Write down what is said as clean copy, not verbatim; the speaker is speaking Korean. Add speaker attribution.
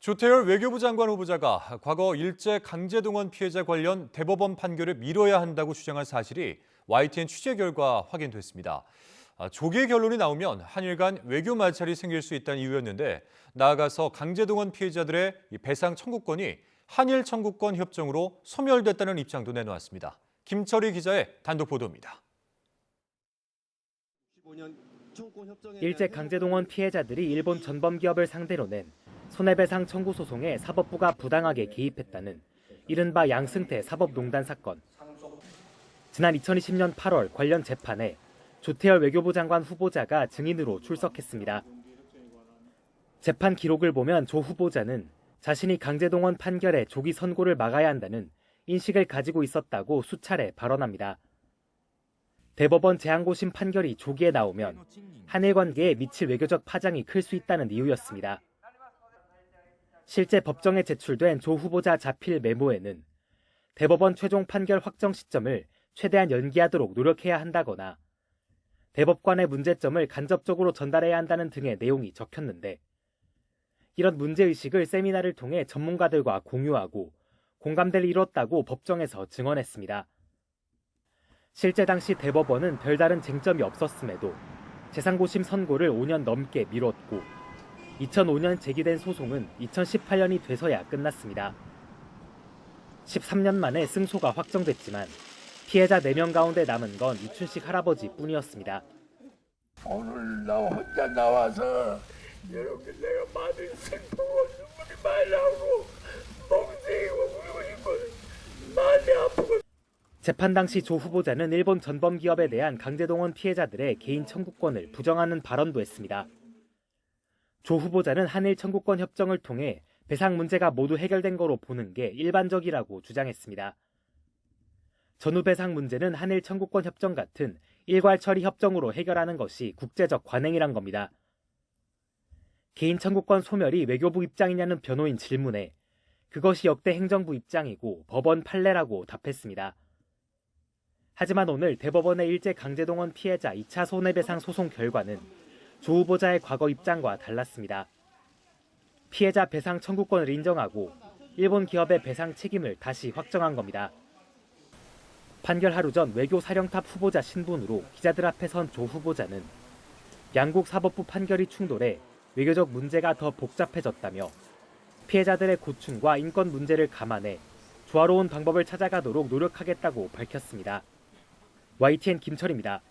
Speaker 1: 조태열 외교부 장관 후보자가 과거 일제 강제동원 피해자 관련 대법원 판결을 미뤄야 한다고 주장한 사실이 YTN 취재 결과 확인됐습니다. 조기의 결론이 나오면 한일 간 외교 마찰이 생길 수 있다는 이유였는데 나아가서 강제동원 피해자들의 배상 청구권이 한일 청구권 협정으로 소멸됐다는 입장도 내놓았습니다. 김철희 기자의 단독 보도입니다.
Speaker 2: 일제 강제동원 피해자들이 일본 전범기업을 상대로 낸 손해배상 청구 소송에 사법부가 부당하게 개입했다는 이른바 양승태 사법농단 사건. 지난 2020년 8월 관련 재판에 조태열 외교부 장관 후보자가 증인으로 출석했습니다. 재판 기록을 보면 조 후보자는 자신이 강제동원 판결의 조기 선고를 막아야 한다는 인식을 가지고 있었다고 수차례 발언합니다. 대법원 재항고심 판결이 조기에 나오면 한일 관계에 미칠 외교적 파장이 클 수 있다는 이유였습니다. 실제 법정에 제출된 조 후보자 자필 메모에는 대법원 최종 판결 확정 시점을 최대한 연기하도록 노력해야 한다거나 대법관의 문제점을 간접적으로 전달해야 한다는 등의 내용이 적혔는데 이런 문제의식을 세미나를 통해 전문가들과 공유하고 공감대를 이뤘다고 법정에서 증언했습니다. 실제 당시 대법원은 별다른 쟁점이 없었음에도 재상고심 선고를 5년 넘게 미뤘고 2005년 제기된 소송은 2018년이 돼서야 끝났습니다. 13년 만에 승소가 확정됐지만 피해자 4명 가운데 남은 건 이춘식 할아버지뿐이었습니다.
Speaker 3: 오늘 나 혼자 나와서 이렇게 내가 많은 슬프고 눈물이 많이 나오고 멍청이고 울고 싶고 많이 아프고.
Speaker 2: 재판 당시 조 후보자는 일본 전범기업에 대한 강제동원 피해자들의 개인 청구권을 부정하는 발언도 했습니다. 조 후보자는 한일 청구권 협정을 통해 배상 문제가 모두 해결된 거로 보는 게 일반적이라고 주장했습니다. 전후 배상 문제는 한일 청구권 협정 같은 일괄 처리 협정으로 해결하는 것이 국제적 관행이란 겁니다. 개인 청구권 소멸이 외교부 입장이냐는 변호인 질문에 그것이 역대 행정부 입장이고 법원 판례라고 답했습니다. 하지만 오늘 대법원의 일제 강제동원 피해자 2차 손해배상 소송 결과는 조 후보자의 과거 입장과 달랐습니다. 피해자 배상 청구권을 인정하고 일본 기업의 배상 책임을 다시 확정한 겁니다. 판결 하루 전 외교사령탑 후보자 신분으로 기자들 앞에 선 조 후보자는 양국 사법부 판결이 충돌해 외교적 문제가 더 복잡해졌다며 피해자들의 고충과 인권 문제를 감안해 조화로운 방법을 찾아가도록 노력하겠다고 밝혔습니다. YTN 김철입니다.